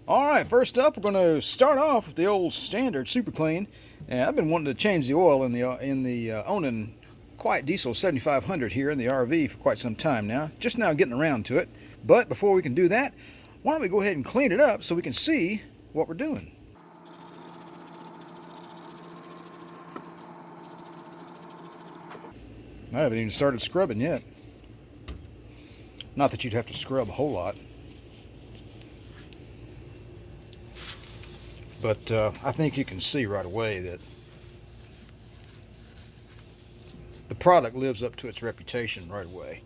All right, first up, we're going to start off with the old standard Superclean. And I've been wanting to change the oil in the Onan Quiet Diesel 7500 here in the RV for quite some time now. Just now getting around to it. But before we can do that, why don't we go ahead and clean it up so we can see what we're doing. I haven't even started scrubbing yet. Not that you'd have to scrub a whole lot. But I think you can see right away that the product lives up to its reputation right away.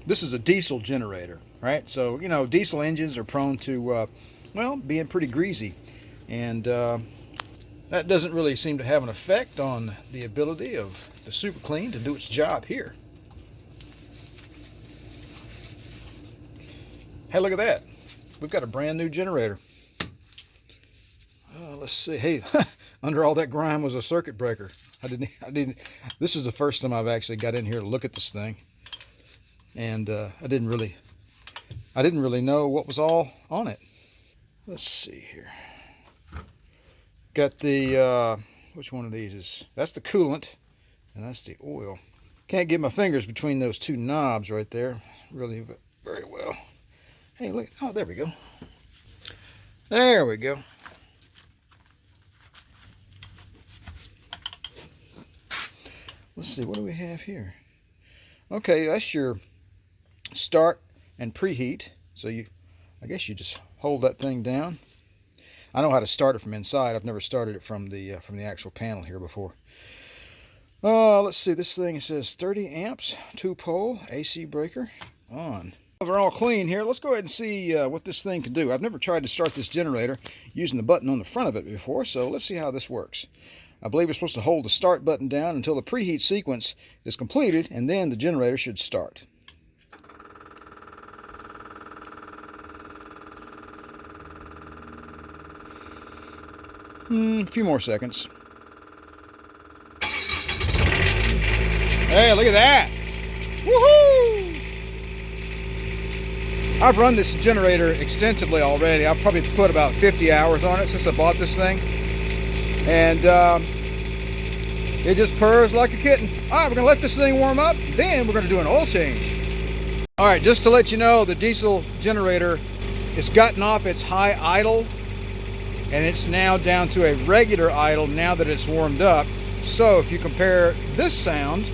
This is a diesel generator, right? So, you know, diesel engines are prone to, well, being pretty greasy. And that doesn't really seem to have an effect on the ability of the Superclean to do its job here. Hey, look at that. We've got a brand new generator. Let's see. Hey, under all that grime was a circuit breaker. I didn't. This is the first time I've actually got in here to look at this thing, and I didn't really know what was all on it. Let's see here. Got the which one of these is? That's the coolant, and that's the oil. Can't get my fingers between those two knobs right there, really very well. Hey, look. Oh, there we go. There we go. Let's see, what do we have here? Okay, that's your start and preheat. So I guess you just hold that thing down. I know how to start it from inside. I've never started it from the actual panel here before. Let's see, this thing says 30 amps, 2-pole, AC breaker, on. They're all clean here. Let's go ahead and see what this thing can do. I've never tried to start this generator using the button on the front of it before, so let's see how this works. I believe we're supposed to hold the start button down until the preheat sequence is completed, and then the generator should start. A few more seconds. Hey, look at that! Woohoo! I've run this generator extensively already. I've probably put about 50 hours on it since I bought this thing. And it just purrs like a kitten. All right, we're gonna let this thing warm up, then we're gonna do an oil change. All right, just to let you know, the diesel generator has gotten off its high idle, and it's now down to a regular idle now that it's warmed up. So if you compare this sound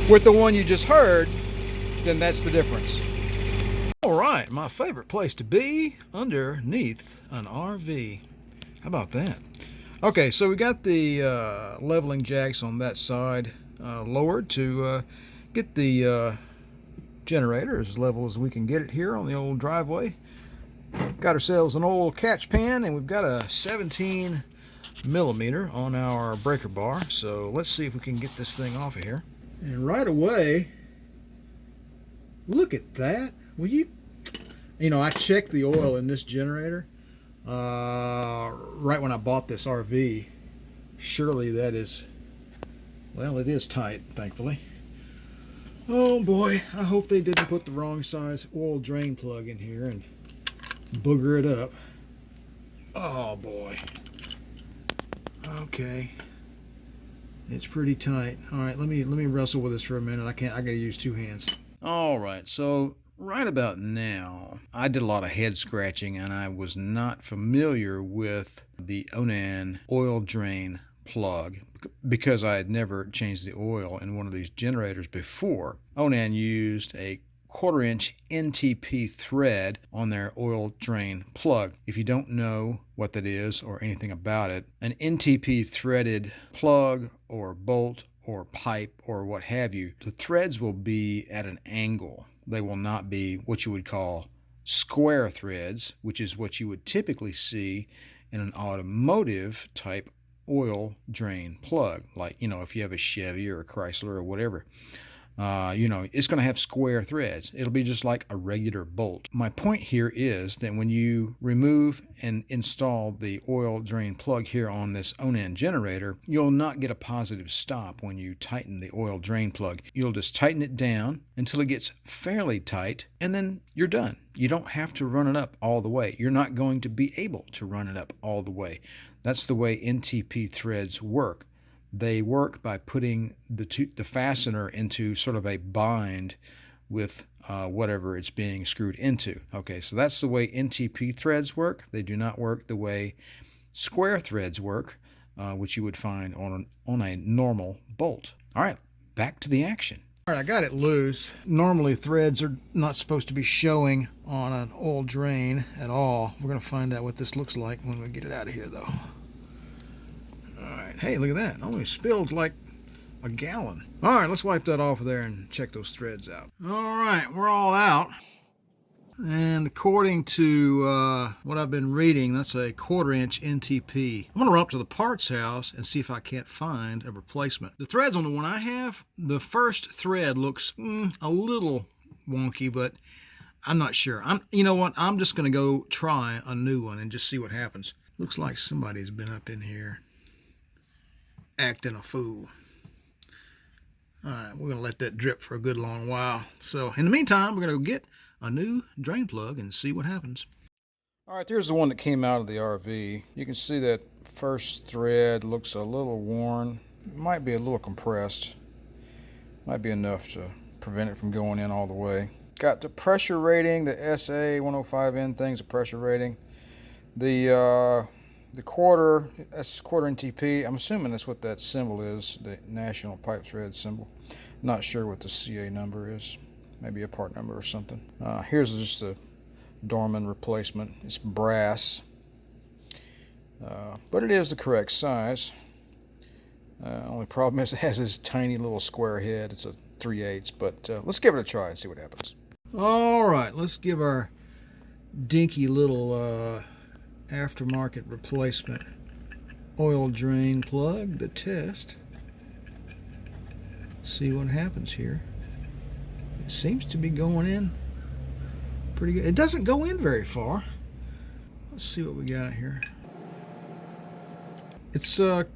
with the one you just heard, then that's the difference. All right, my favorite place to be, underneath an RV. How about that? Okay, so we got the leveling jacks on that side lowered to get the generator as level as we can get it here on the old driveway. Got ourselves an old catch pan, and we've got a 17 millimeter on our breaker bar. So let's see if we can get this thing off of here. And right away, look at that. Will you know, I checked the oil in this generator right when I bought this RV. Surely that is, well, it is tight, thankfully. Oh boy, I hope they didn't put the wrong size oil drain plug in here and booger it up. Oh boy. Okay. It's pretty tight. All right, let me wrestle with this for a minute. I gotta use two hands. All right, so right about now, I did a lot of head scratching, and I was not familiar with the Onan oil drain plug because I had never changed the oil in one of these generators before. Onan used a 1/4-inch NTP thread on their oil drain plug. If you don't know what that is or anything about it, an NTP threaded plug or bolt or pipe or what have you, the threads will be at an angle. They will not be what you would call square threads, which is what you would typically see in an automotive type oil drain plug, like, you know, if you have a Chevy or a Chrysler or whatever. You know, it's going to have square threads. It'll be just like a regular bolt. My point here is that when you remove and install the oil drain plug here on this Onan generator, you'll not get a positive stop when you tighten the oil drain plug. You'll just tighten it down until it gets fairly tight, and then you're done. You don't have to run it up all the way. You're not going to be able to run it up all the way. That's the way NTP threads work. They work by putting the fastener into sort of a bind with whatever it's being screwed into. Okay, so that's the way NTP threads work. They do not work the way square threads work, which you would find on a normal bolt. All right, back to the action. All right, I got it loose. Normally threads are not supposed to be showing on an oil drain at all. We're going to find out what this looks like when we get it out of here, though. Hey, look at that. Only spilled like a gallon. All right, let's wipe that off of there and check those threads out. All right, we're all out. And according to what I've been reading, that's a 1/4 inch NTP. I'm going to run up to the parts house and see if I can't find a replacement. The threads on the one I have, the first thread looks a little wonky, but I'm not sure. You know what? I'm just going to go try a new one and just see what happens. Looks like somebody's been up in here acting a fool. All right, we're going to let that drip for a good long while. So in the meantime, we're going to go get a new drain plug and see what happens. All right, there's the one that came out of the RV. You can see that first thread looks a little worn. It might be a little compressed. Might be enough to prevent it from going in all the way. Got the pressure rating, the SA105N thing's a pressure rating. The quarter, that's 1/4 NTP. I'm assuming that's what that symbol is, the National Pipe Thread symbol. Not sure what the CA number is. Maybe a part number or something. Here's just a Dorman replacement. It's brass. But it is the correct size. Only problem is it has this tiny little square head. It's a 3/8, but let's give it a try and see what happens. All right, let's give our dinky little aftermarket replacement oil drain plug the test. See what happens here. It seems to be going in pretty good. It doesn't go in very far. Let's see what we got here. It's a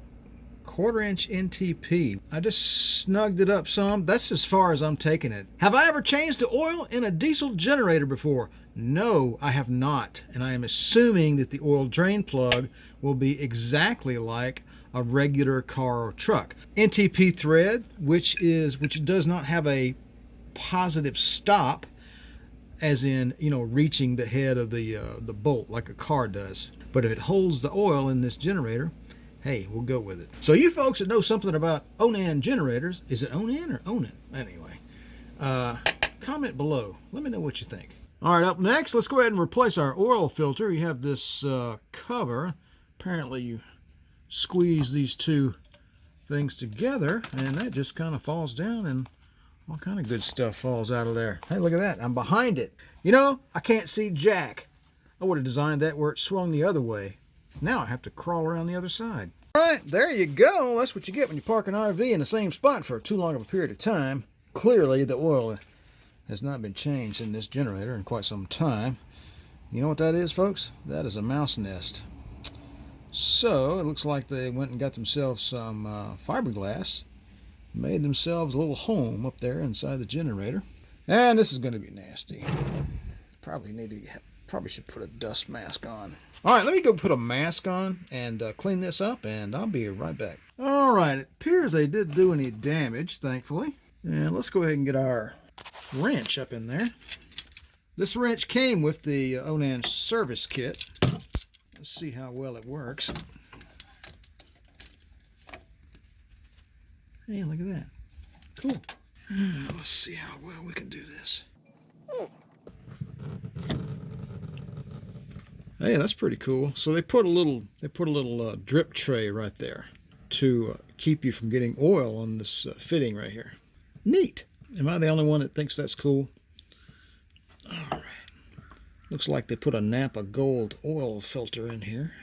1/4 inch NTP. I just snugged it up some. That's as far as I'm taking it. Have I ever changed the oil in a diesel generator before? No, I have not, and I am assuming that the oil drain plug will be exactly like a regular car or truck. NTP thread, which does not have a positive stop, as in, you know, reaching the head of the bolt like a car does. But if it holds the oil in this generator, hey, we'll go with it. So you folks that know something about Onan generators, is it Onan or Onan? Anyway, comment below. Let me know what you think. All right, up next, let's go ahead and replace our oil filter. You have this cover. Apparently you squeeze these two things together, and that just kind of falls down, and all kind of good stuff falls out of there. Hey, look at that. I'm behind it. You know, I can't see jack. I would have designed that where it swung the other way. Now I have to crawl around the other side. All right, there you go. That's what you get when you park an RV in the same spot for too long of a period of time. Clearly, the oil has not been changed in this generator in quite some time. You know what that is, folks? That is a mouse nest. So it looks like they went and got themselves some fiberglass, made themselves a little home up there inside the generator. And this is going to be nasty. Probably should put a dust mask on. All right, let me go put a mask on and clean this up, and I'll be right back. All right, it appears they didn't do any damage, thankfully. And let's go ahead and get our wrench up in there. This wrench came with the Onan Service Kit. Let's see how well it works. Hey, look at that. Cool. Let's see how well we can do this. Hey, that's pretty cool. So they put a little drip tray right there to keep you from getting oil on this fitting right here. Neat. Am I the only one that thinks that's cool? All right. Looks like they put a Napa Gold oil filter in here.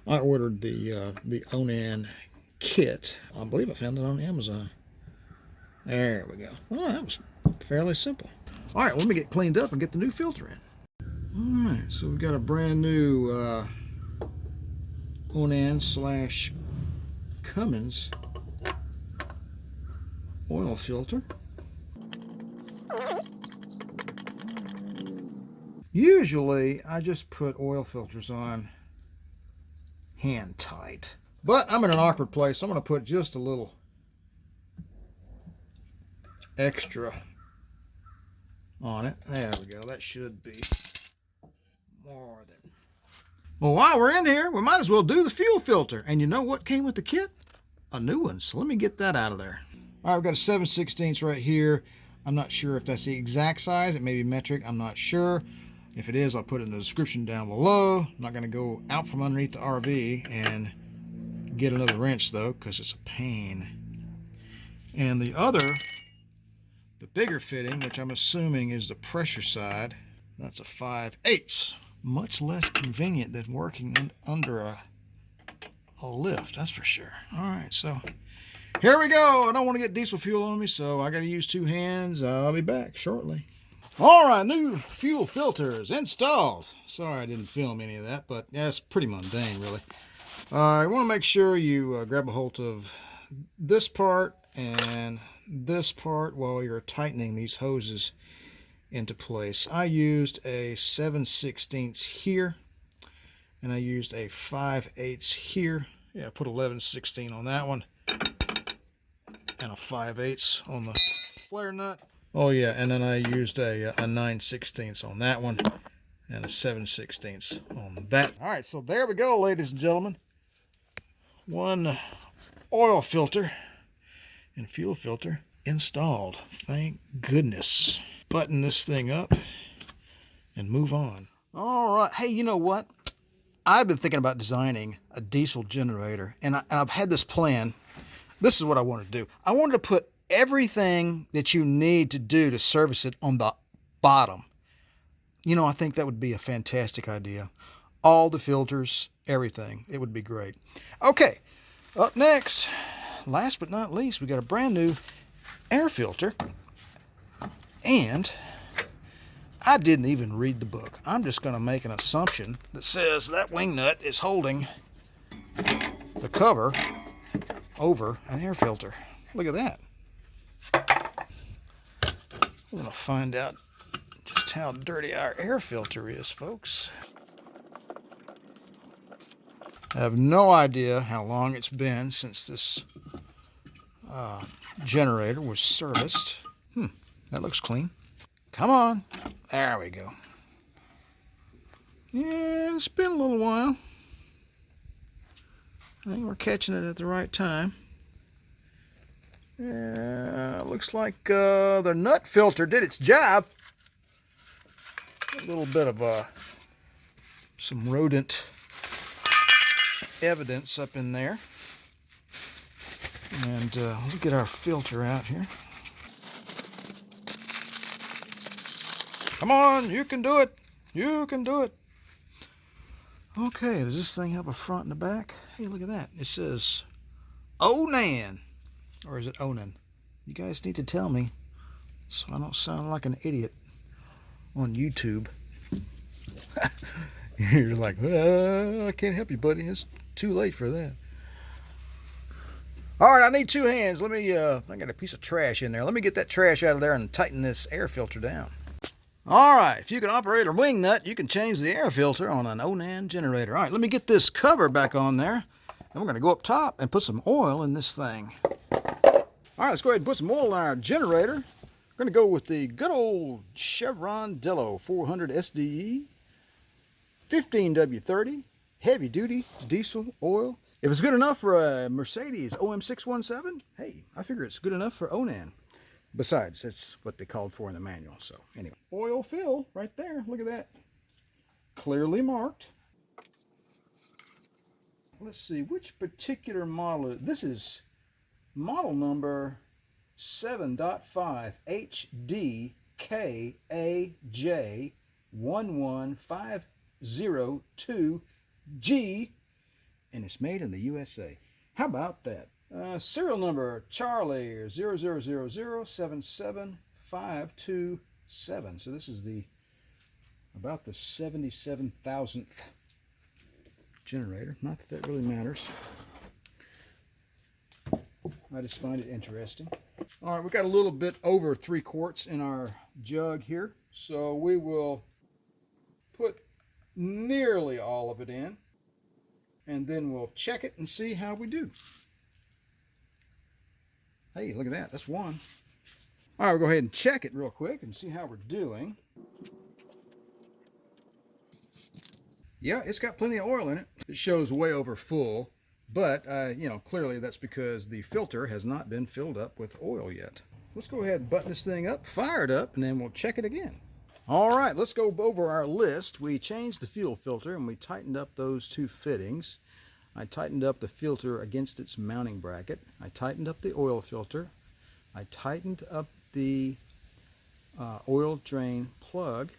I ordered the Onan kit. I believe I found it on Amazon. There we go. Well, that was fairly simple. All right, let me get cleaned up and get the new filter in. All right, so we've got a brand new Onan/Cummins oil filter. Usually, I just put oil filters on hand tight. But I'm in an awkward place, so I'm going to put just a little extra on it. There we go. That should be more than... Well, while we're in here, we might as well do the fuel filter. And you know what came with the kit? A new one. So let me get that out of there. All right, we've got a 7/16 right here. I'm not sure if that's the exact size. It may be metric. I'm not sure. If it is, I'll put it in the description down below. I'm not going to go out from underneath the RV and get another wrench, though, because it's a pain. And the other, the bigger fitting, which I'm assuming is the pressure side, that's a 5/8. Much less convenient than working under a lift, that's for sure. All right, so here we go. I don't want to get diesel fuel on me, so I got to use two hands. I'll be back shortly. All right, new fuel filters installed. Sorry I didn't film any of that, but yeah, it's pretty mundane, really. You want to make sure you grab a hold of this part and this part while you're tightening these hoses into place. I used a 7/16 here, and I used a 5/8 here. Yeah, I put 11/16 on that one, and a 5/8 on the flare nut. Oh yeah, and then I used a 9/16 on that one and a 7/16 on that. All right, so there we go, ladies and gentlemen. One oil filter and fuel filter installed. Thank goodness. Button this thing up and move on. All right, hey, you know what? I've been thinking about designing a diesel generator, and I've had this plan. This is what I wanted to do. I wanted to put everything that you need to do to service it on the bottom. You know, I think that would be a fantastic idea. All the filters, everything. It would be great. Okay, up next, last but not least, we got a brand new air filter. And I didn't even read the book. I'm just going to make an assumption that says that wing nut is holding the cover over an air filter. Look at that. We're going to find out just how dirty our air filter is, folks. I have no idea how long it's been since this generator was serviced. That looks clean. Come on. There we go. Yeah, it's been a little while. I think we're catching it at the right time. Yeah, looks like the nut filter did its job. A little bit of some rodent evidence up in there. And let's get our filter out here. Come on, you can do it. You can do it. Okay, does this thing have a front and a back? Hey, look at that. It says Onan. Or is it Onan? You guys need to tell me so I don't sound like an idiot on YouTube. You're like, I can't help you, buddy. It's too late for that. All right, I need two hands. Let me, I got a piece of trash in there. Let me get that trash out of there and tighten this air filter down. All right, if you can operate a wing nut, you can change the air filter on an Onan generator. All right, let me get this cover back on there. And we're going to go up top and put some oil in this thing. All right, let's go ahead and put some oil in our generator. We're going to go with the good old Chevron Delo 400 SDE, 15W30, heavy duty diesel oil. If it's good enough for a Mercedes OM617, hey, I figure it's good enough for Onan. Besides, that's what they called for in the manual. So anyway, oil fill right there. Look at that. Clearly marked. Let's see, which particular model? This is model number 7.5 HDKAJ 11502G, and it's made in the USA. How about that? Serial number Charlie 000077527. So this is about the 77,000th generator. Not that that really matters. I just find it interesting. All right, we got a little bit over 3 quarts in our jug here, so we will put nearly all of it in, and then we'll check it and see how we do. Hey, look at that. That's one. All right, we'll go ahead and check it real quick and see how we're doing. Yeah, it's got plenty of oil in it. It shows way over full, but, you know, clearly that's because the filter has not been filled up with oil yet. Let's go ahead and button this thing up, fire it up, and then we'll check it again. All right, let's go over our list. We changed the fuel filter and we tightened up those 2 fittings. I tightened up the filter against its mounting bracket. I tightened up the oil filter. I tightened up the oil drain plug.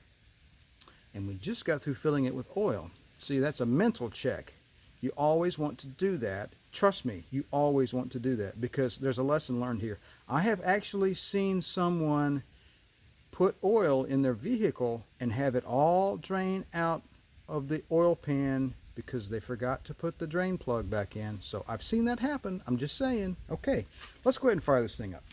And we just got through filling it with oil. See, that's a mental check. You always want to do that. Trust me, you always want to do that because there's a lesson learned here. I have actually seen someone put oil in their vehicle and have it all drain out of the oil pan because they forgot to put the drain plug back in. So I've seen that happen. I'm just saying. Okay, let's go ahead and fire this thing up.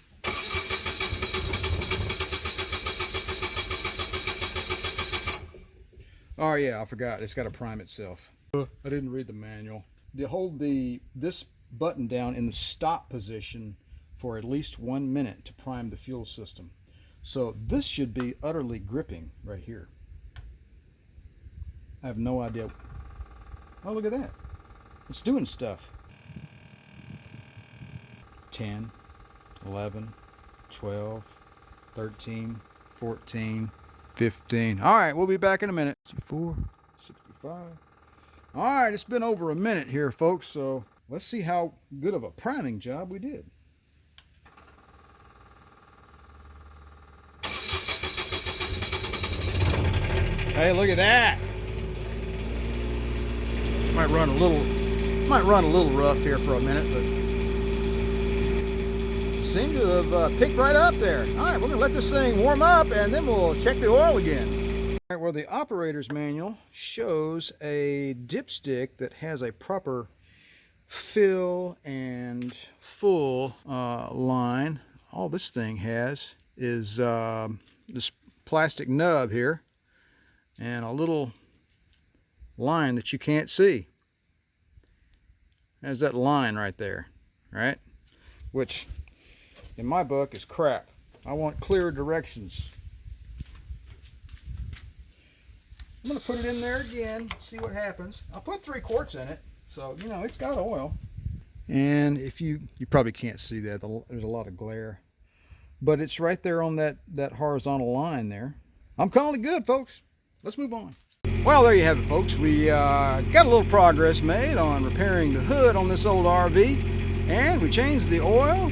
Oh yeah, I forgot. It's got to prime itself. I didn't read the manual. You hold this button down in the stop position for at least 1 minute to prime the fuel system. So this should be utterly gripping right here. I have no idea. Oh, look at that. It's doing stuff. 10, 11, 12, 13, 14, 15. All right, we'll be back in a minute. 64, 65. All right, it's been over a minute here, folks, so let's see how good of a priming job we did. Hey, look at that. Might run a little rough here for a minute, but seem to have picked right up there. All right, we're gonna let this thing warm up and then we'll check the oil again. All right, well, the operator's manual shows a dipstick that has a proper fill and full line. All this thing has is this plastic nub here and a little line that you can't see. There's that line right there, right? Which in my book is crap. I want clear directions. I'm gonna put it in there again, see what happens. I'll put 3 quarts in it, so you know it's got oil. And if you probably can't see that, there's a lot of glare, but it's right there on that horizontal line there. I'm calling it good, folks. Let's move on. Well, there you have it, folks. We got a little progress made on repairing the hood on this old RV, and we changed the oil,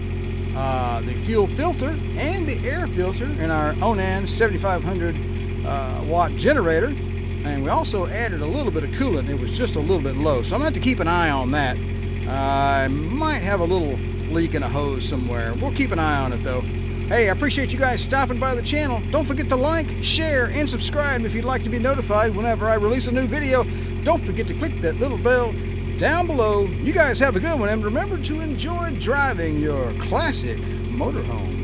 the fuel filter, and the air filter in our Onan 7500 watt generator. And we also added a little bit of coolant. It was just a little bit low, so I'm going to have to keep an eye on that. I might have a little leak in a hose somewhere. We'll keep an eye on it, though. Hey, I appreciate you guys stopping by the channel. Don't forget to like, share, and subscribe if you'd like to be notified whenever I release a new video. Don't forget to click that little bell down below. You guys have a good one, and remember to enjoy driving your classic motorhome.